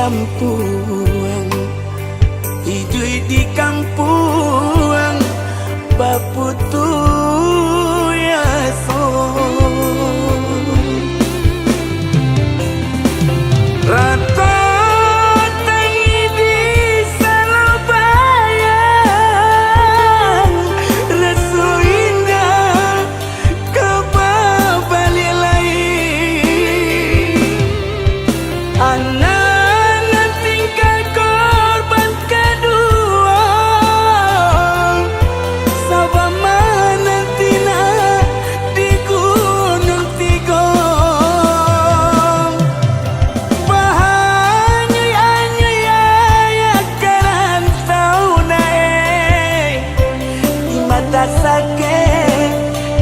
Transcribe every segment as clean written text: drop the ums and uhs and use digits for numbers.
kampung, hidup di kampung, baputu ya so. Rata tangi di Salabayang, resu indah kebabali lain. Anak tinggal korban kedua, sabah mana tina di Gunung Tigong. Bahanya ya kerantau naik di mata sakit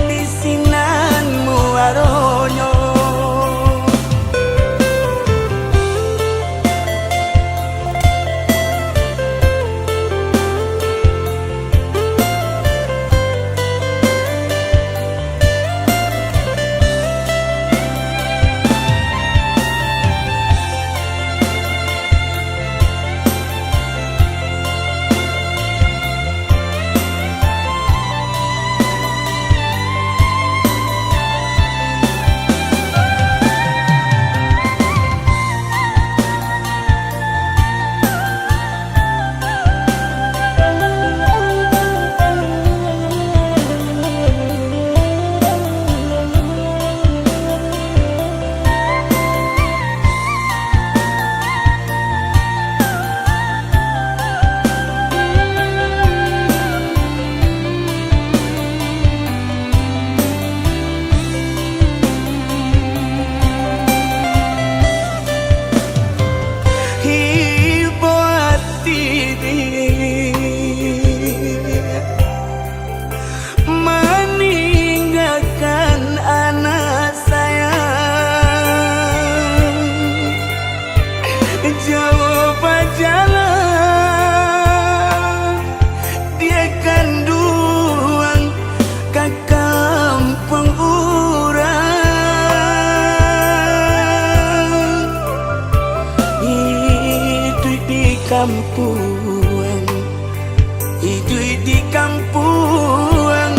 di sinan muaronyo. Meninggalkan anak saya jauh berjalan, dia kanduang ke kampung urang. Hidup di kampung, hidup di kampung,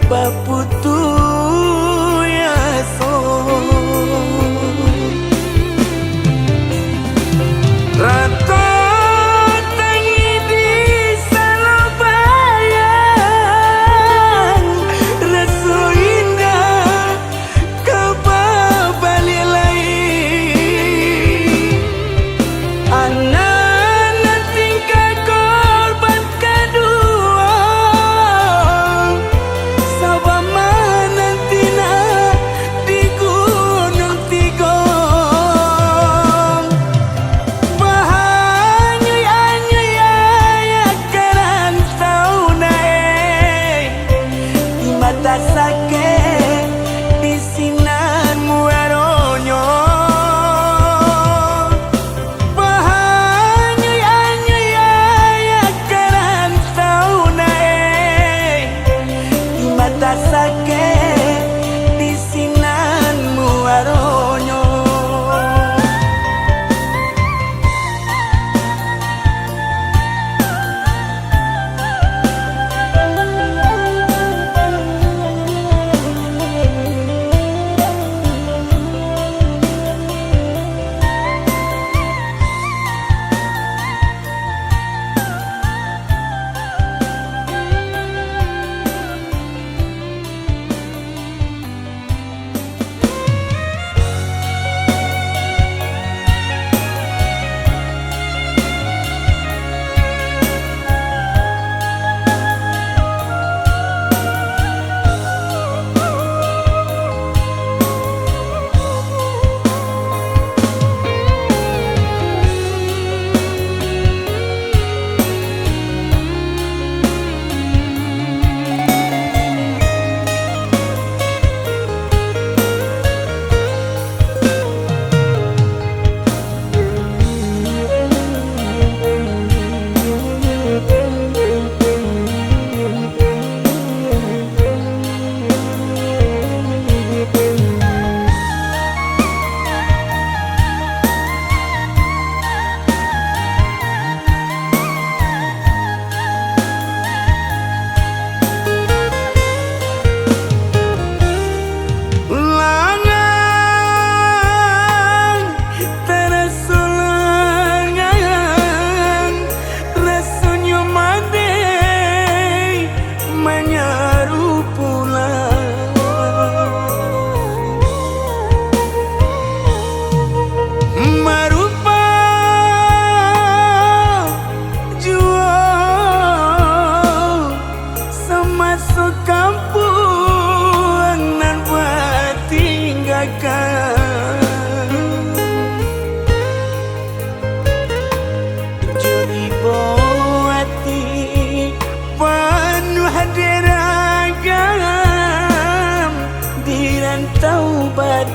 baputu ya so. Rata tangi di Salabayang, resu indah kebabali lain. Anak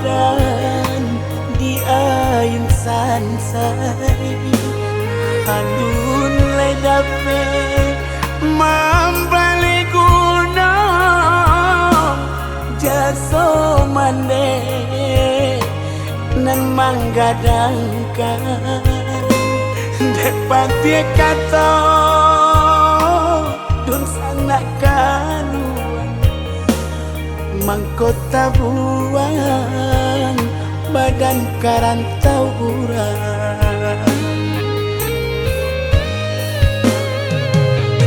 badan di ayun sansai alun le dape mambale gunung jaso mande nan manggadangkan depan dia kata dun sanak kanuan mangkota buang badan karantau urang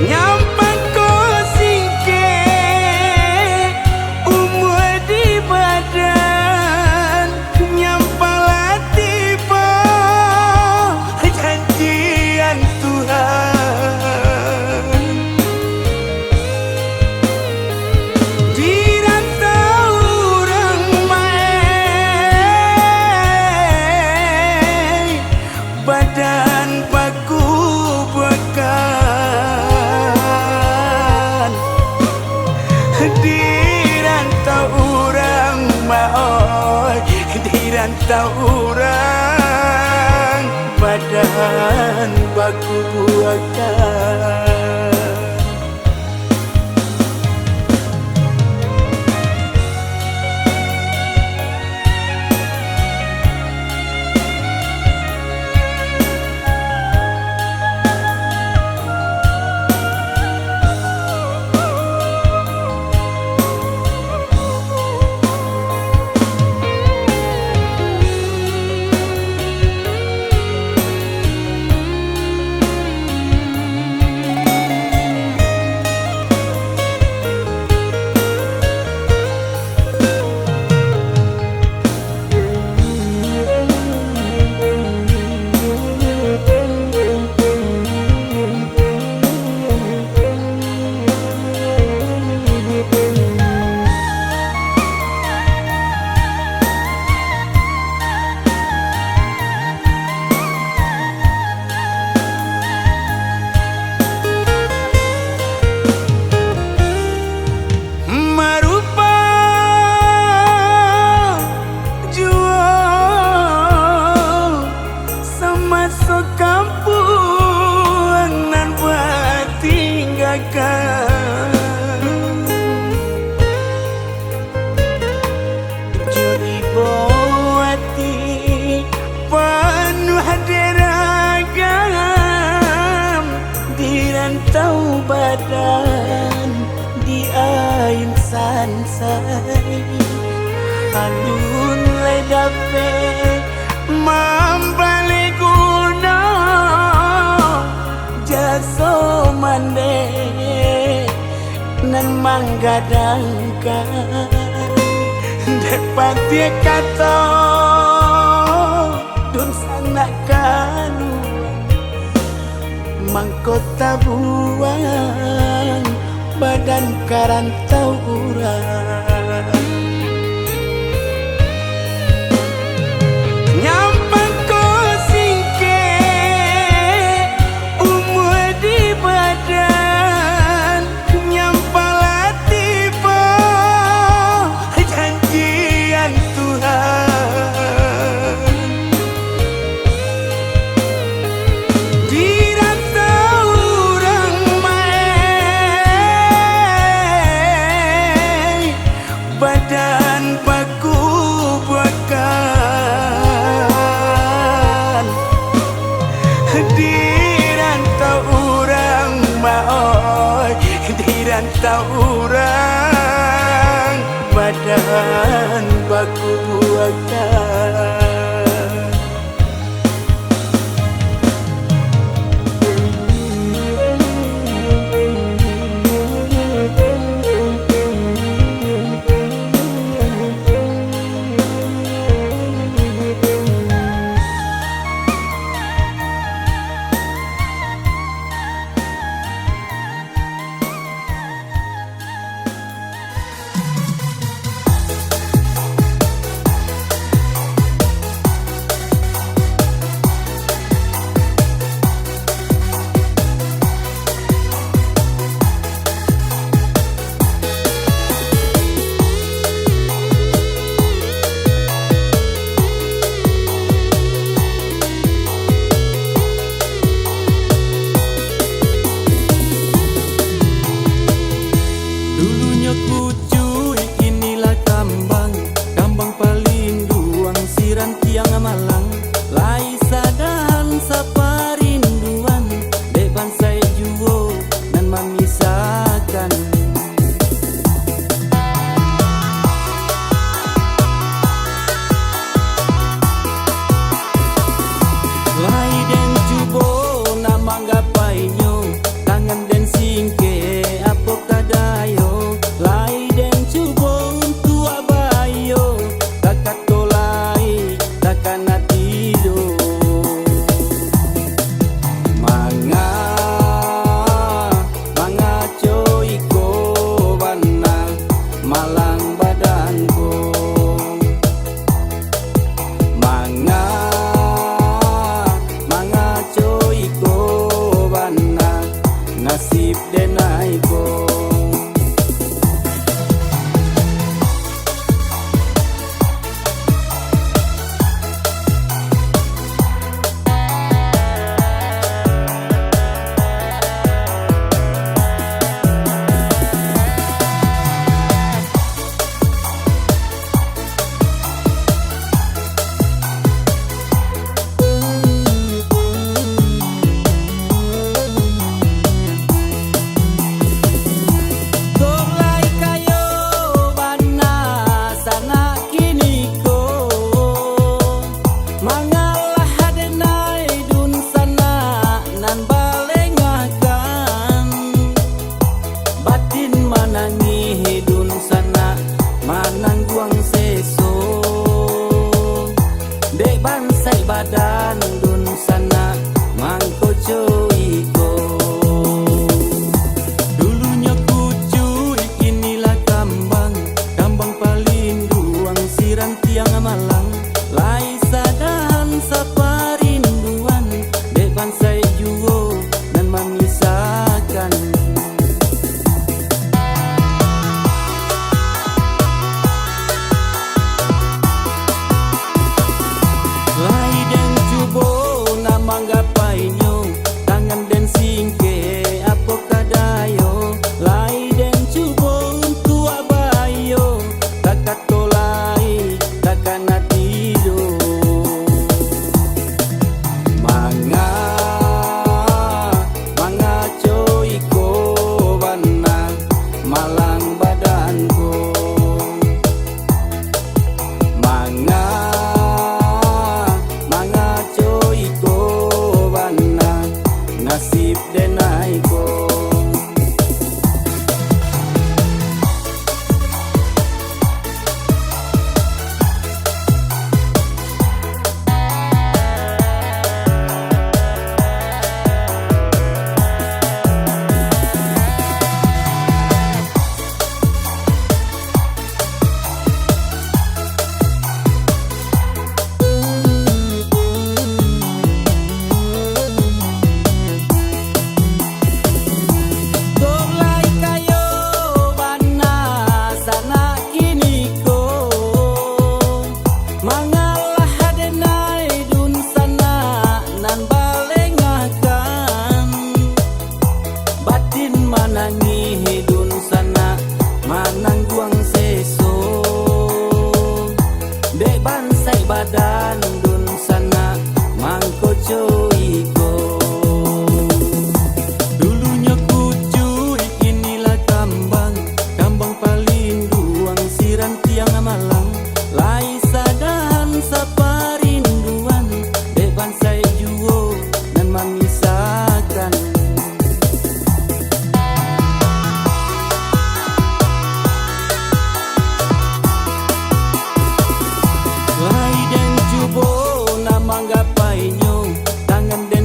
nyampan ko singke umur di badan nyampala tiba janjian Tuhan dirantau urang mae badan baku bekan dirantau urang maoi dirantau urang badan baku bekan juri boati penuh deragam dirantau badan di ayun sansai alun le dape mambale gunung jaso mande nan manggadangkan depan dia kata dun sanak kanuan mangkota buang badan karantau urang nyampan ko singke umur di badan nyampala tiba janjian Tuhan dirantau urang mae badan baku bekan dirantau urang maoi dirantau urang badan baku bekan takkan tidur. Manga coy ko bana malang badanku. Manga coy ko bana nasib denai ko. Bansai badan dun sana mangko cuy ko. Dulunya kucuy inilah kambang paling duang siran tiang malang. Lai sadahan saparinduan dek bansai juo dan mengisahkan. Manggapainyo tangan den singke apo kadayo lai den cubo untuk abayo takat tolai takkan tidur. Manga coy ko bana malang badanku. Manga coy ko nasib denai ko. Manangi hidun sana manang guang seso dek bansai badan dun sana mangko cuy ko. Dulunya kucuy inilah kambang paling duang siran tiang malang. Lai sadahan saparinduan dek bansai juo dan mengisahkan. Manggapainyo tangan den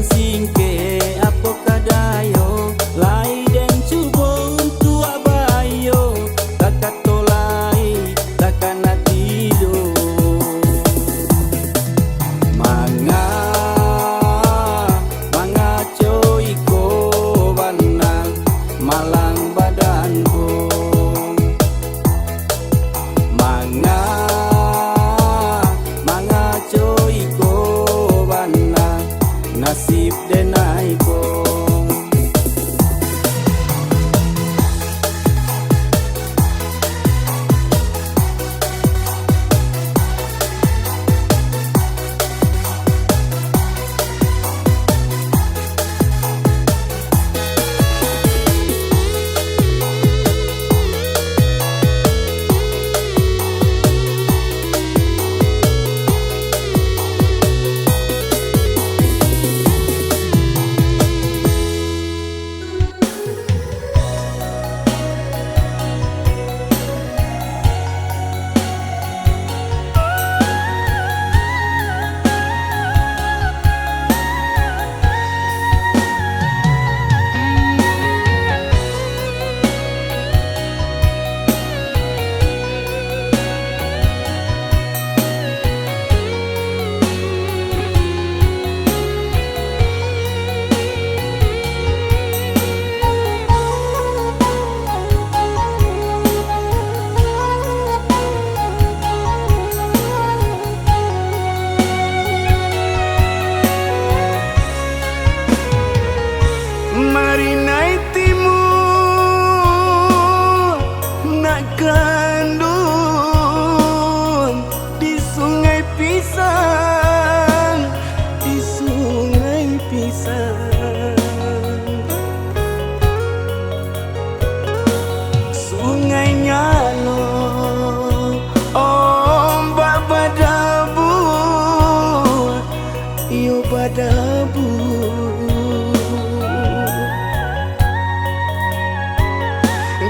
padamu.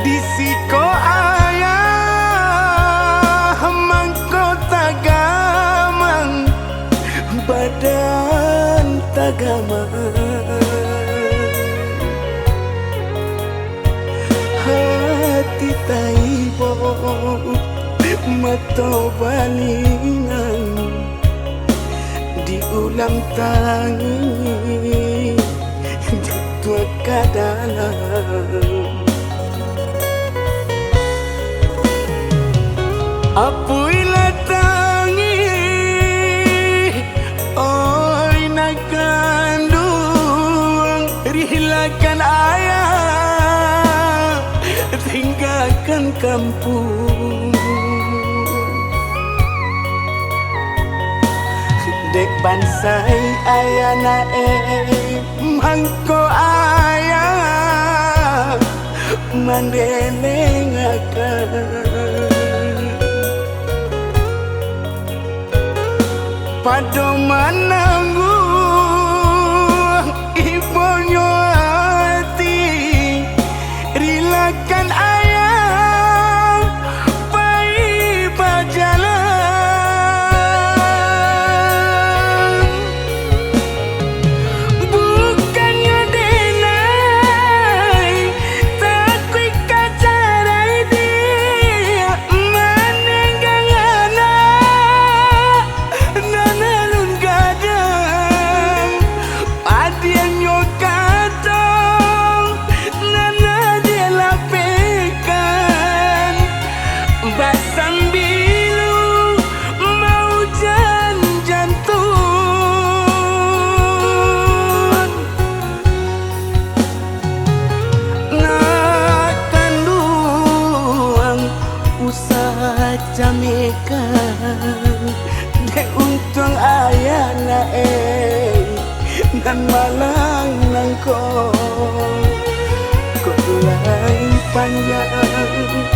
Disiko ayah mangko tagamang badan tagamang hati taibo mato balingan diulang tangi jatuh ke dalam. Apuila tangi oi nakandung rilakan ayah tinggalkan kampung. Dek bansai ayah nae mangko ayah mandelengakan pado mananggu ibunya hati rilakan ayah pai pajalan bukannya denai takui kacarai dia menenggang anak nanalun gadang adian nyokatong nana dia lapekan basam bilu mau jantung nak kandung usaha camekan dek untung ayah nae nan malang nangko kok lain panjang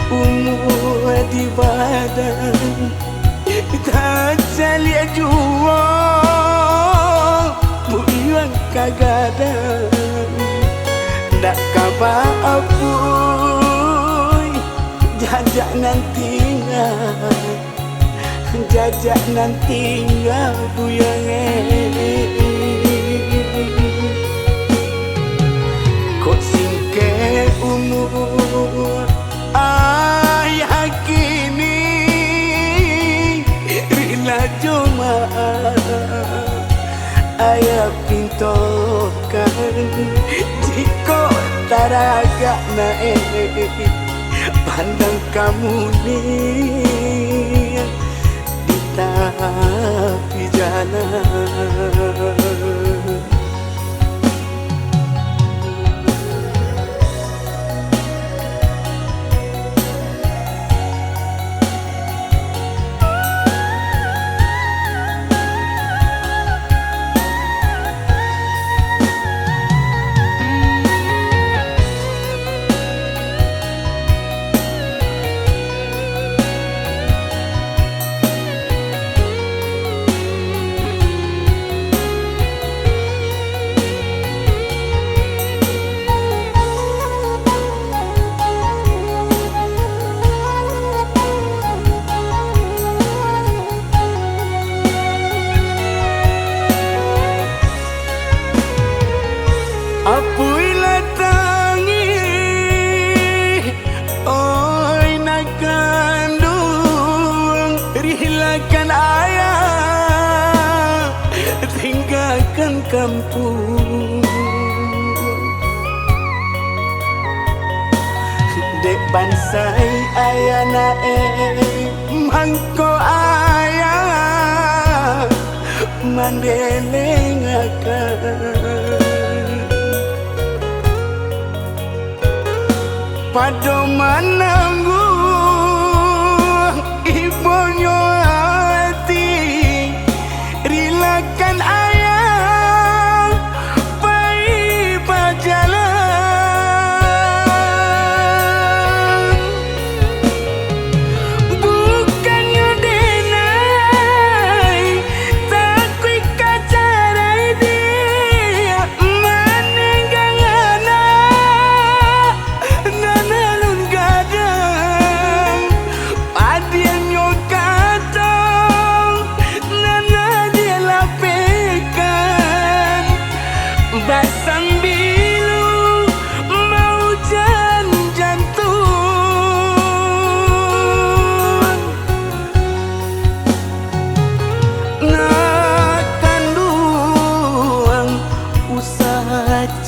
umur di badan tak jali jua buyang kagadang dak kabar apuy jajak nantinya jajak nantinya buyang kok singke umur ayah kini rila jemaah ayah pintokan jiko taraga naik pandang kamu nih di tepi jalan. Apuila tangi oi nakandung rilakan ayah tinggalkan kampung. Dek bansai ayah nae mangko ayah mandelengakan pado mananggu ibunya hati rilakan ayah pai pajalan bukannya denai takui kacarai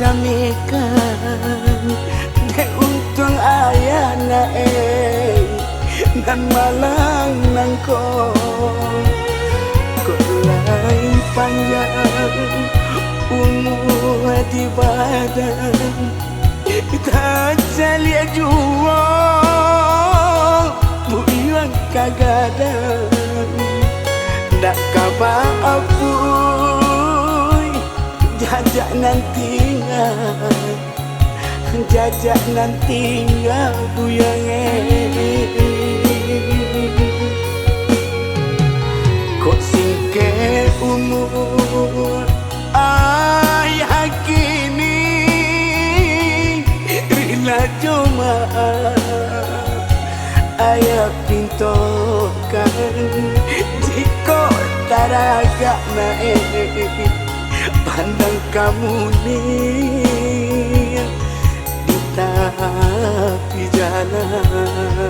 ramikan dek untung ayah naik nan malang nangko kok lain panjang umur di badan tak jali jua buyang kagadan dak kabar apui jajak nanti jajak nanti buyang kok singke umur ayah kini rila cuma ayah pintokan jika taragak naik pandang kamu ni di tepi jalan.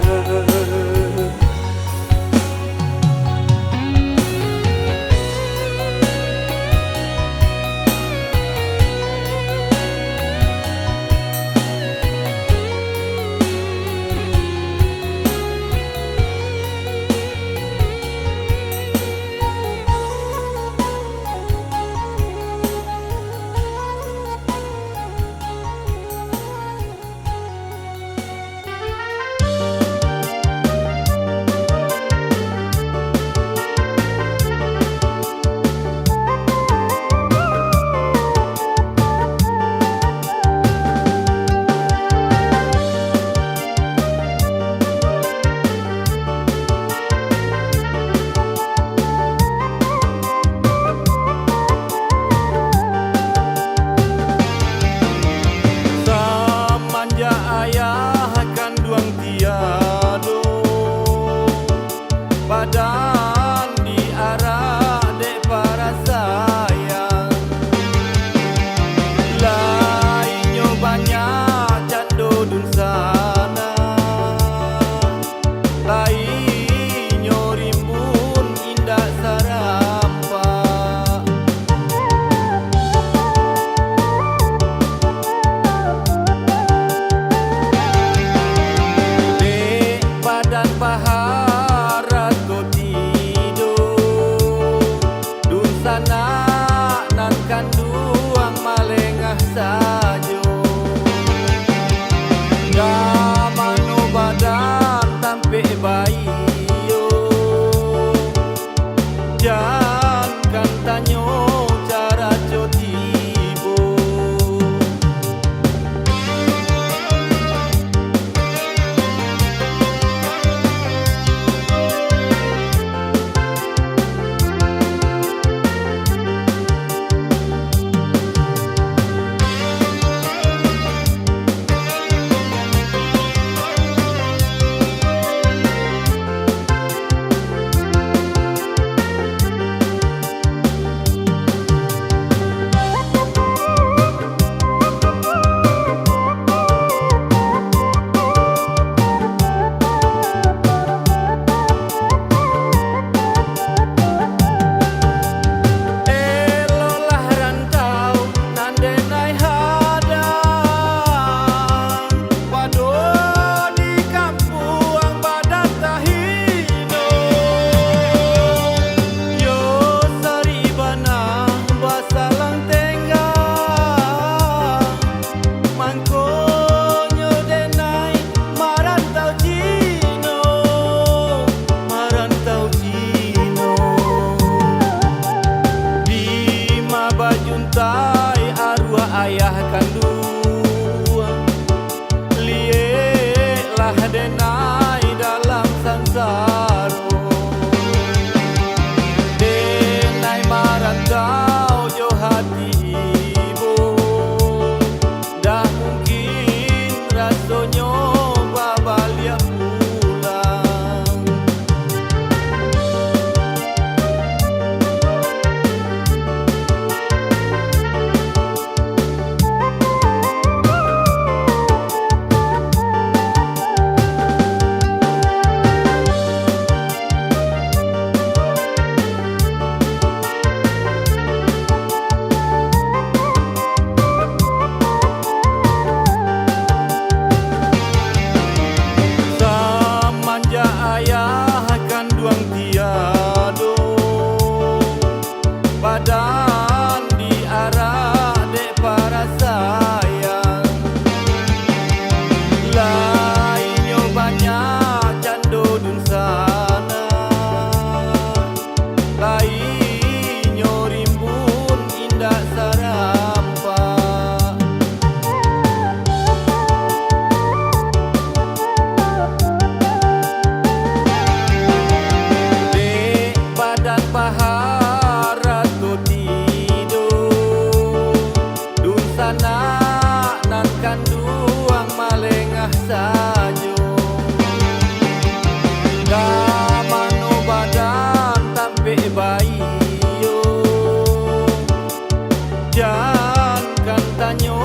hujan kan tanyo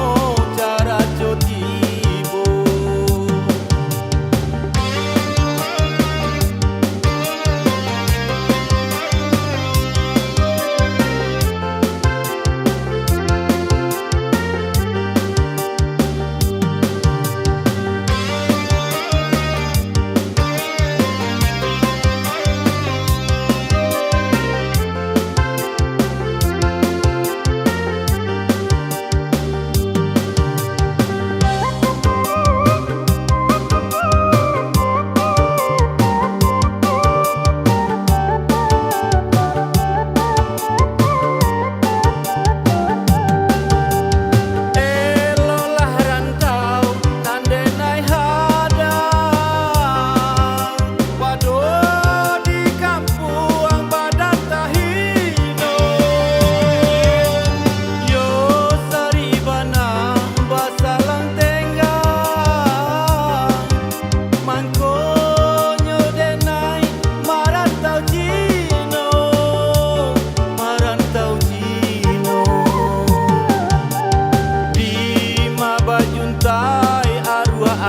cara cotibo.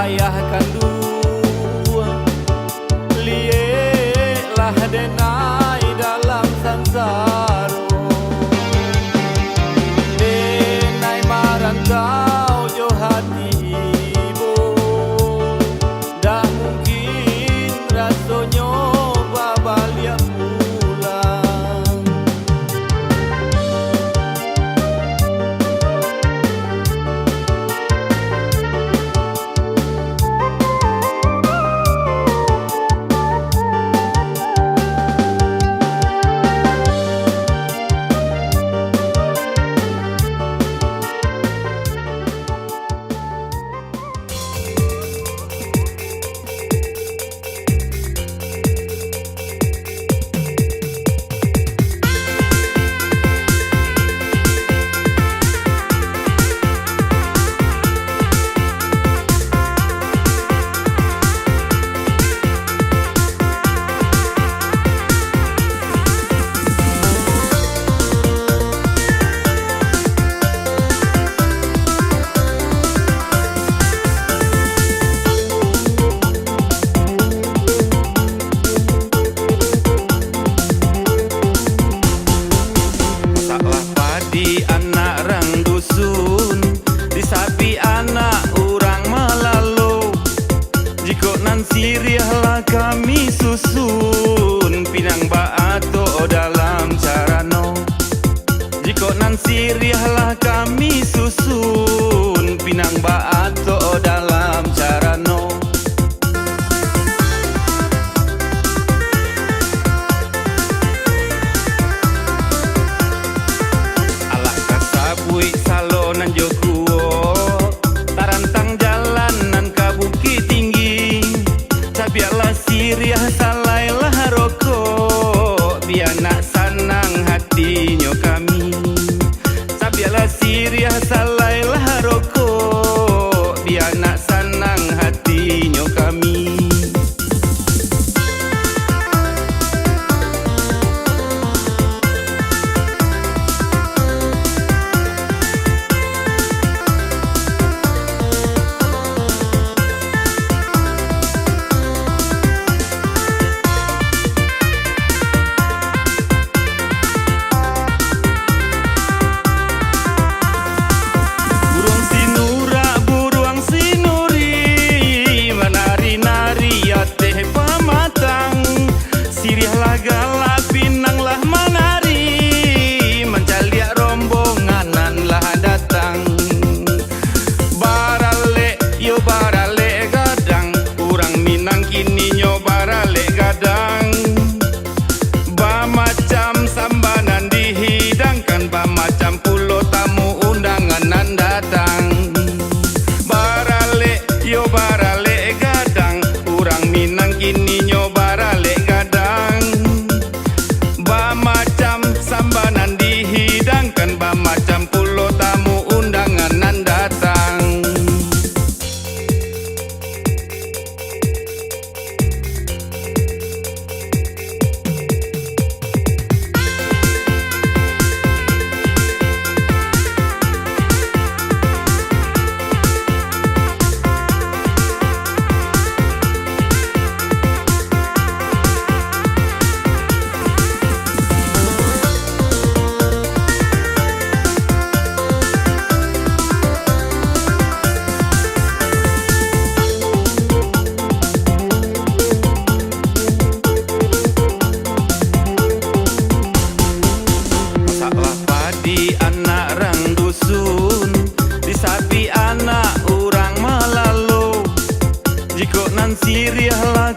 Ayah kandung lielah denai dalam samsaro, denai marantau jo hati ibu, dah mungkin rasonyo babalia pulang. Siriahlah kami susun pinang baato dalam carano. Jiko nan siriahlah kami susun pinang baato dalam carano. Alah kasabui salonan jokuo tarantang jalan nan kabuki tinggi. Biarlah siriah salailah rokok, biar nak sanang hatinya kami. Biarlah siriah salailah rokok, biar nak sanang hatinya kami.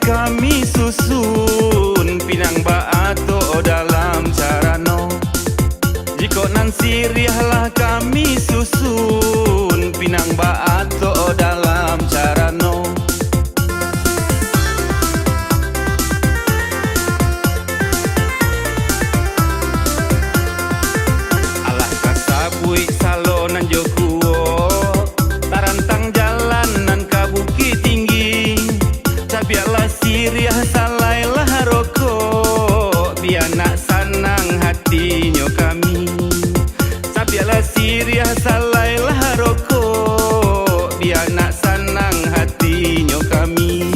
kami susun pinang baato dalam carano. Jika nan siriahlah kami susun pinang baato dalam carano. Alah kasabui salonan jokuo tarantang jalan nan kabuki tinggi. Biarlah siriah salailah rokok biar nak sanang hatinya kami. Biarlah siriah salailah rokok biar nak sanang hatinya kami.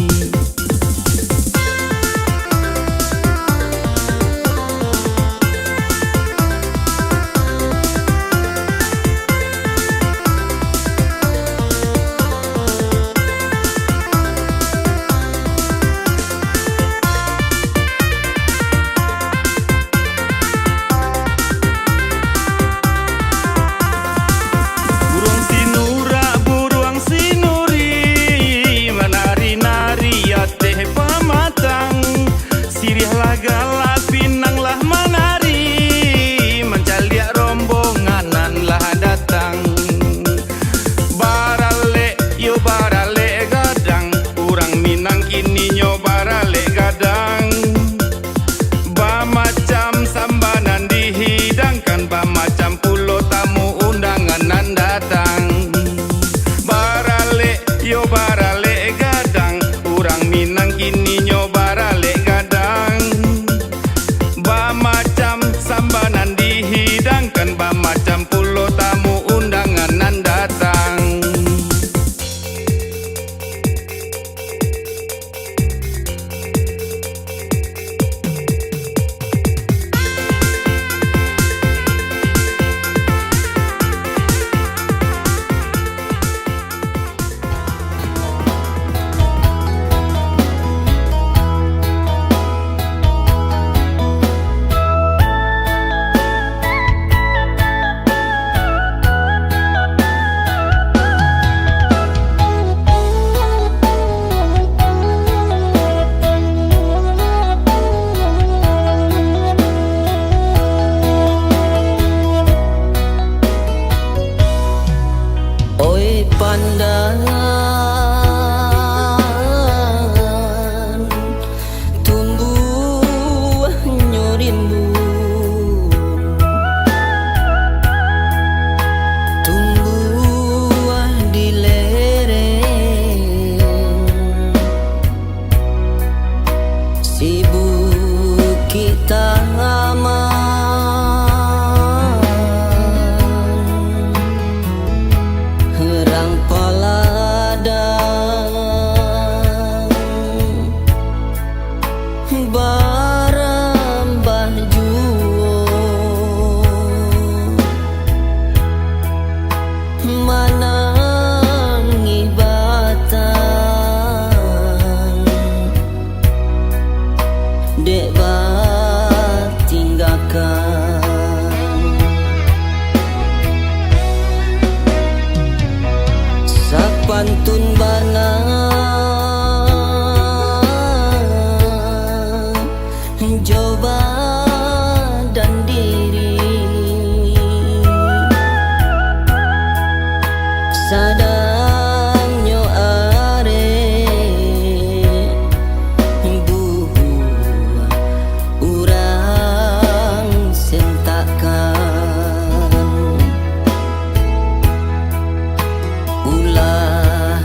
Pantun bana coba dan diri sadangnya are buah urang sentakan ulah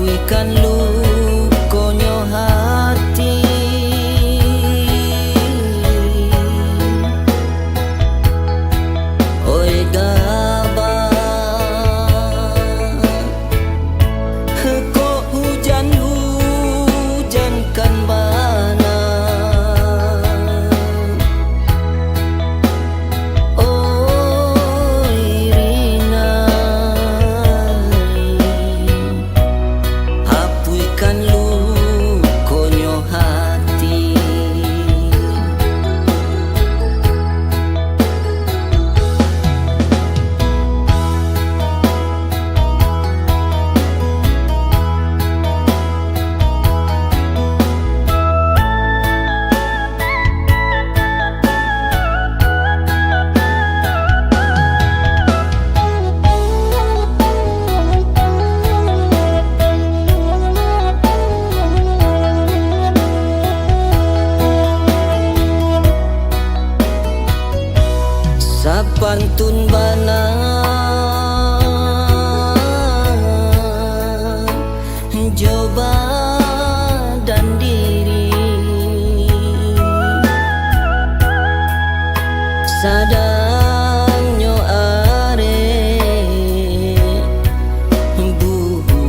hapuikan lukonyo hati. Oi gabah, kok hujan-hujankan bana. Oi Rina, hapuikan lukonyo hati. Sapantun bana coba dan diri sadanyo are buhu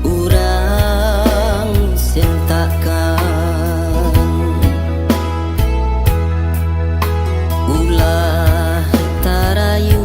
urang sentakan ulah tarayu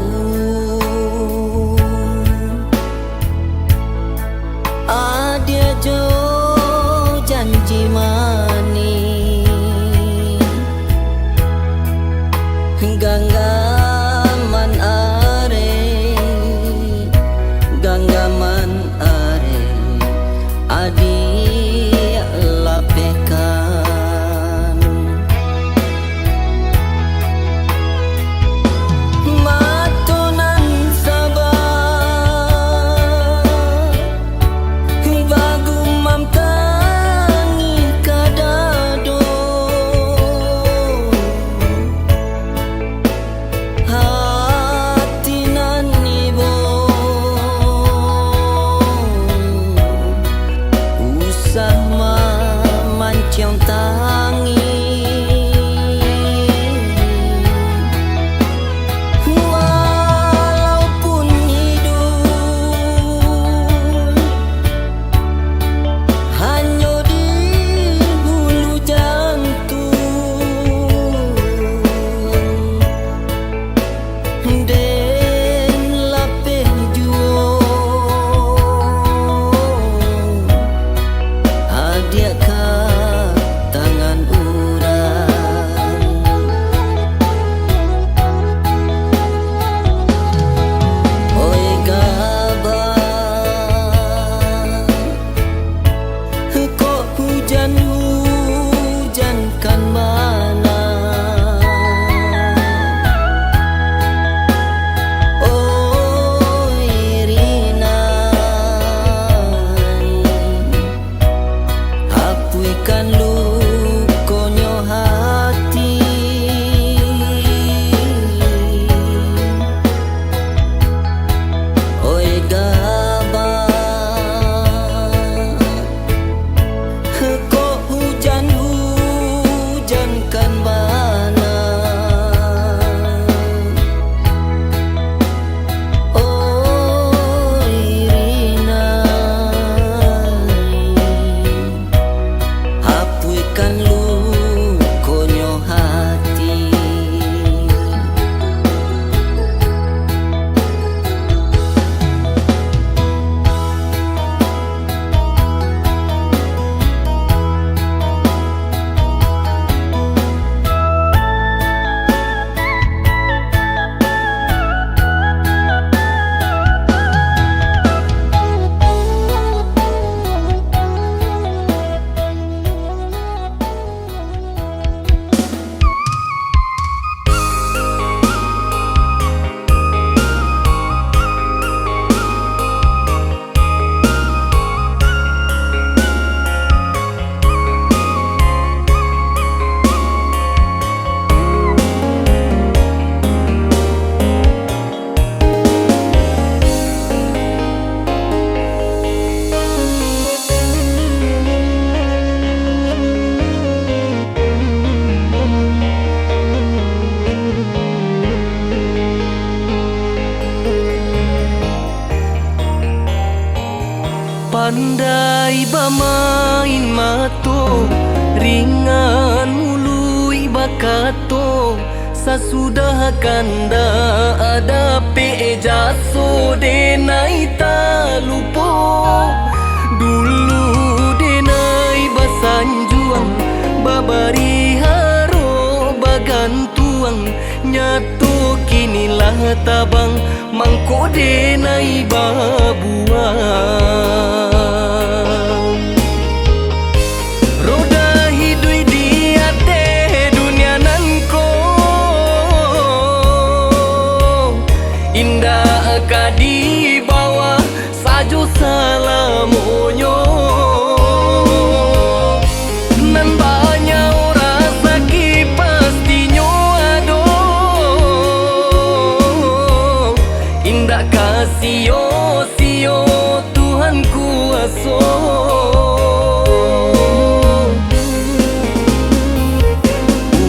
Pandai bermain mato, ringan mului bakato. Sasudah kanda ada pejaso denai tak lupa. Dulu denai basanjuang, babari haro bagantuang. Nyato kinilah tabang, mangko denai babuang. Roda hidui dia teh dunia nanko, indah kadi bawah sajo salamonyo. Nan banyak orang sakit pastinya ado, indah kasih sio Tuhan kuasa.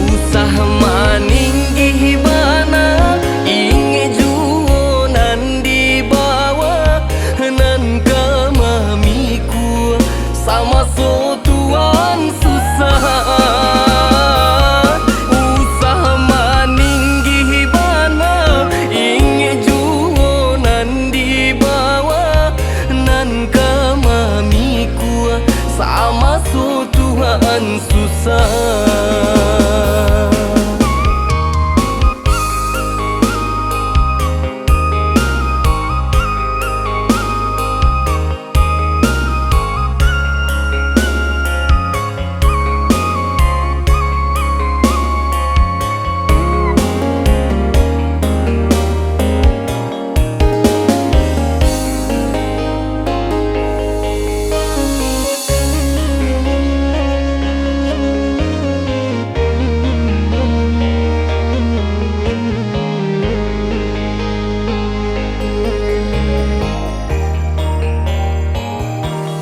Usah maninggi bana inge juo nan di bawah nan kamamiku sama so Tuhan susah. Usah maninggi bana inge juo nan di bawah nan kamamiku sama so Tuhan susah.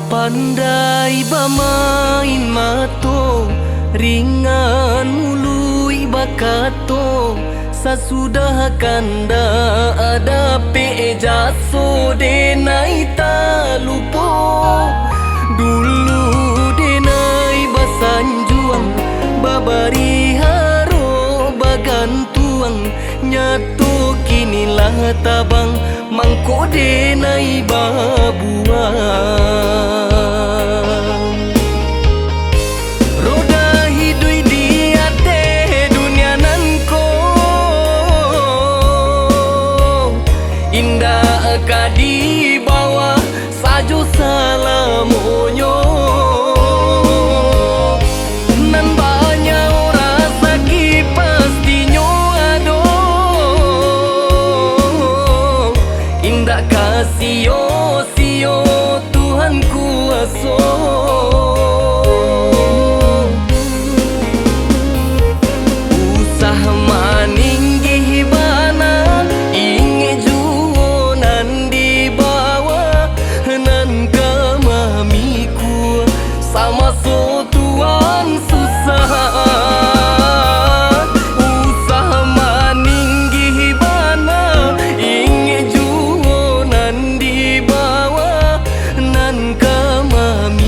Pandai bermain mato, ringan mului bakato. Sasudah kanda ada pejaso denai tak lupa. Dulu denai basanjuang, babari haro bagantuang. Nyato kinilah tabang, mangko denai babuang. Roda hidui dia teh dunia nanko, indah kadi bawah sajo salamonyo. Nan banyak orang sakit pastinya ado, indah kasih sio Tuhan kuasa. Usah maninggi bana inge juo nan di bawah nan kamamiku sama so Tuhan susah. Usah maninggi bana inge juo nan di bawah nan kamamiku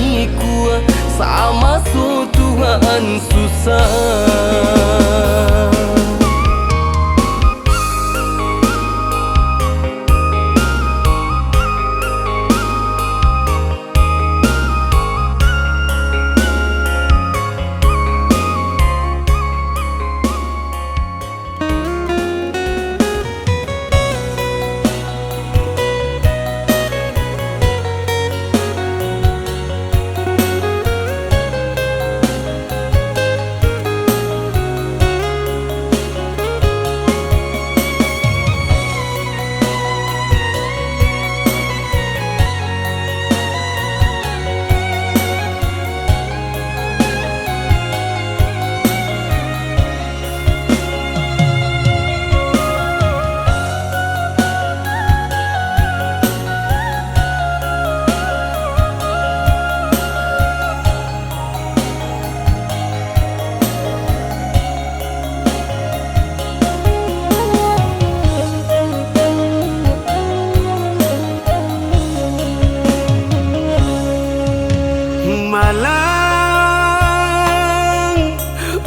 malang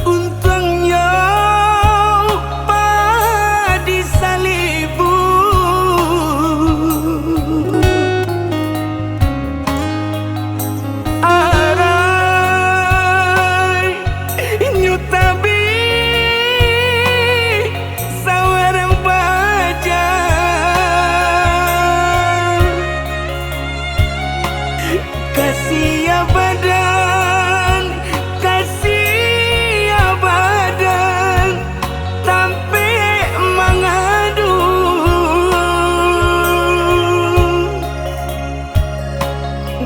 untungnya padi salibu arai nyutabi sawarang baja kasih badan tampe mengadu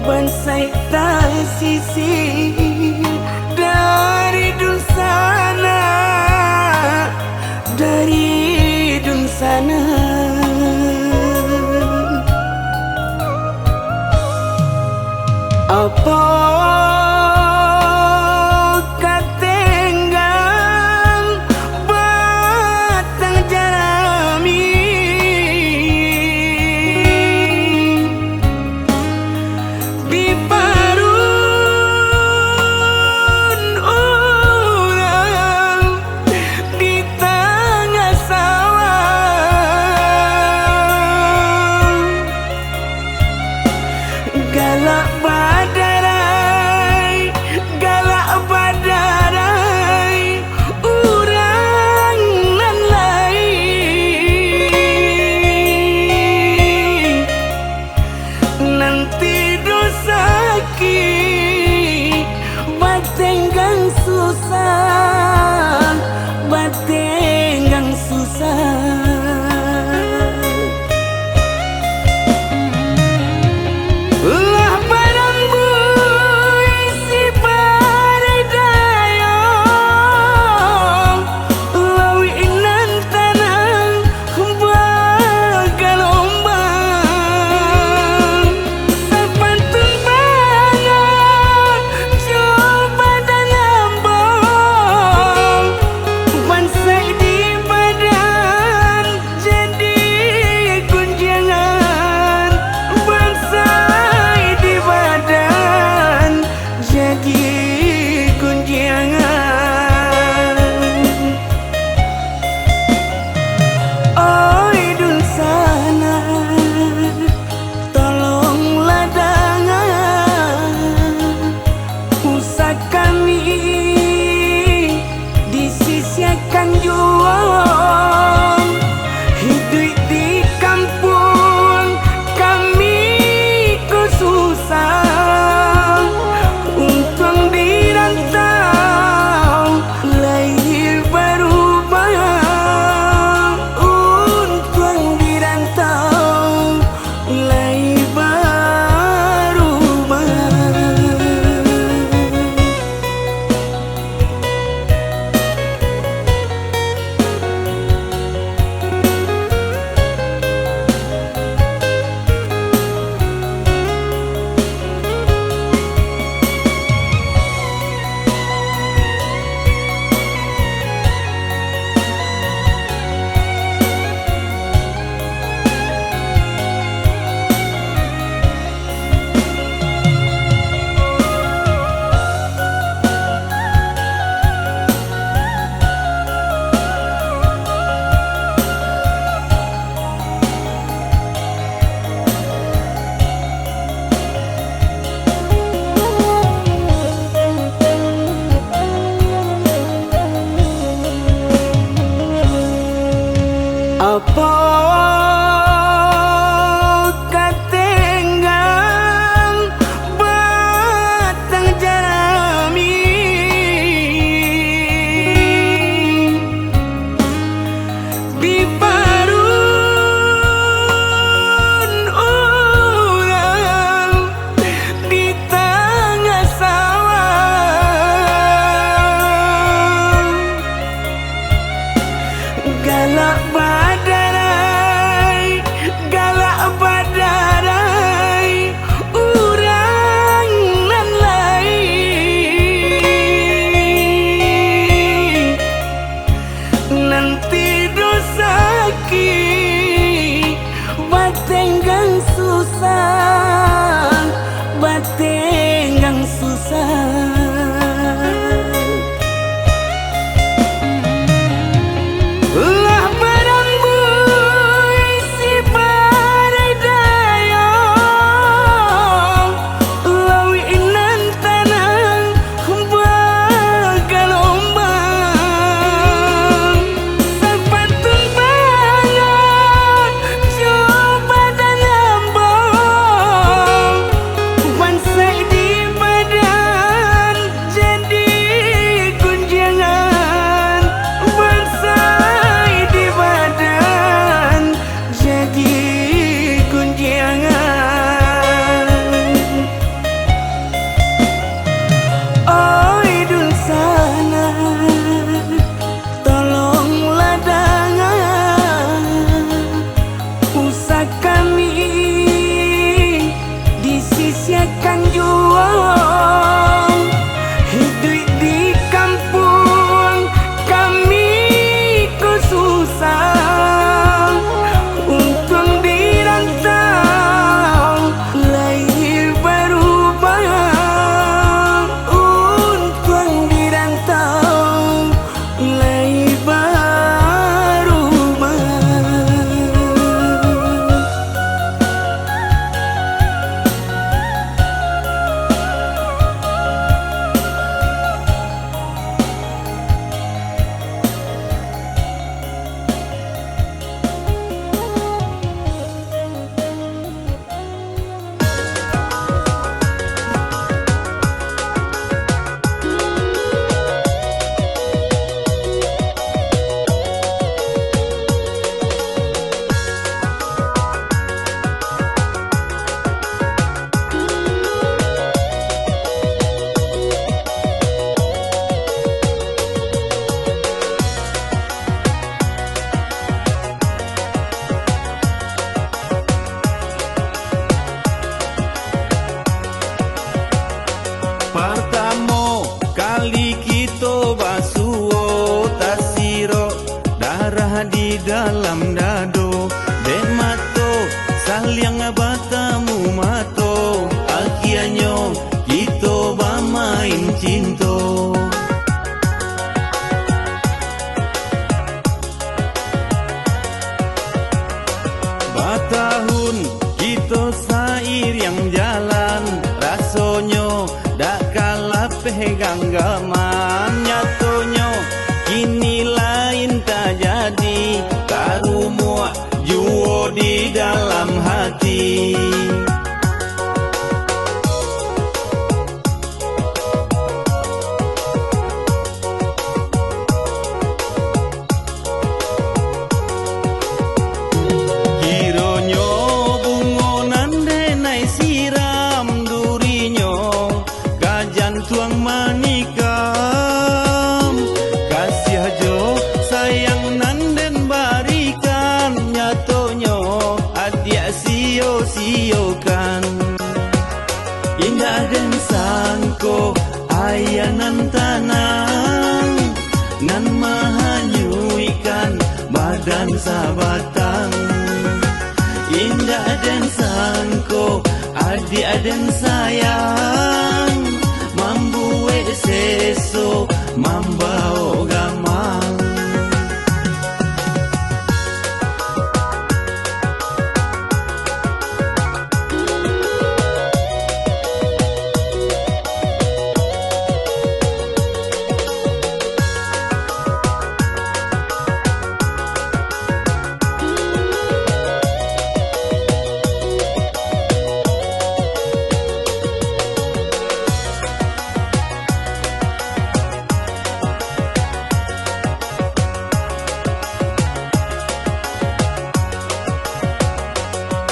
bansai tak sisi dari dunsana apa katengang batang jarami biparun orang di tengah sawah galak badarai urang nan lain nanti dosaki batenggang susah lah barang bui si paredayong lawi inan tanang bagalombang sepantun banget coba dan lambong bansai di badan jadi gunjangan bansai di badan jadi gunjangan oi dun sana tolonglah dangan usah kami disisiakan juang hidup di kampung kami kesusah untung di rantau lahir berubah untung di rantau lahir berubah apa katenggang batang jarami biparun orang di tengah sawah galak badarai urang nan lain nanti dosaki batenggang susah batenggang susah. Lah barang bui si barai dayong, lawi inan tanang bagal ombang. Sepatun banget coba dan lambang, bansai di badan jadi gunjangan. Bansai di badan jadi gunjangan. Oi dun sana, tolonglah dangan, usah kami disisiakan juang. Hidup di kampung kami kok susah, untung di rantau lahir berubah. Untung di rantau lahir berubah. Pertamo kali kita basuo tasiro, darah di dalam dado, demato saliang batamu mato, akhirnya kita bermain cinta. Batahun kita sair yang jalan, rasonyo dak kalah pegang gaman. Nyatonyo kini lain tak jadi, karumua juo di dalam hati. Kironyo bungonan denai siram durinyo, kajan tuang manikam. Kasih jo sayang nanden barikan, nyatonyo adia sio-siokan. Indah dan sangko ayanan tanang, nan mahanyuikan badan sabatang. Indah dan sangko adik dan sayang, mambuwe seso mambao gamang.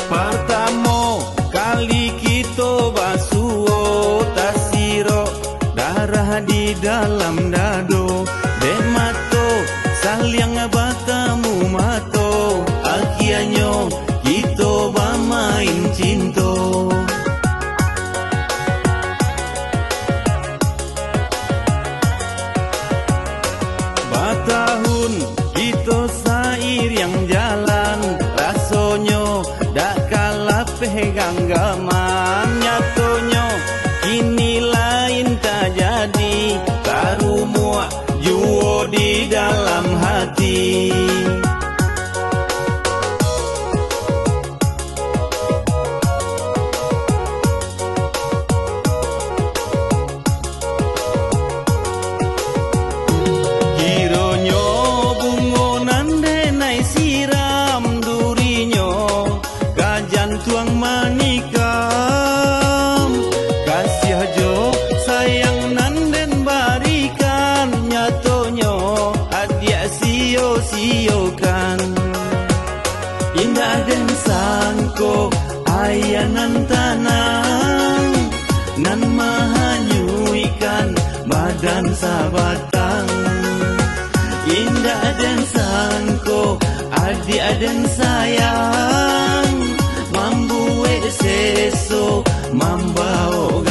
Pertamo kali kita basuo tasiro, darah di dalam dado, demato saliang batamu mato, akhirnya kita bermain cinta. Batahun kita sair yang jalan, rasonyo dak kalah pegang gaman. Nyatonyo kini lah sangko ayanan tanang nan mahanyuikan badan sabatang. Indah dan sangko adi aden sayang mambuwe seso mambao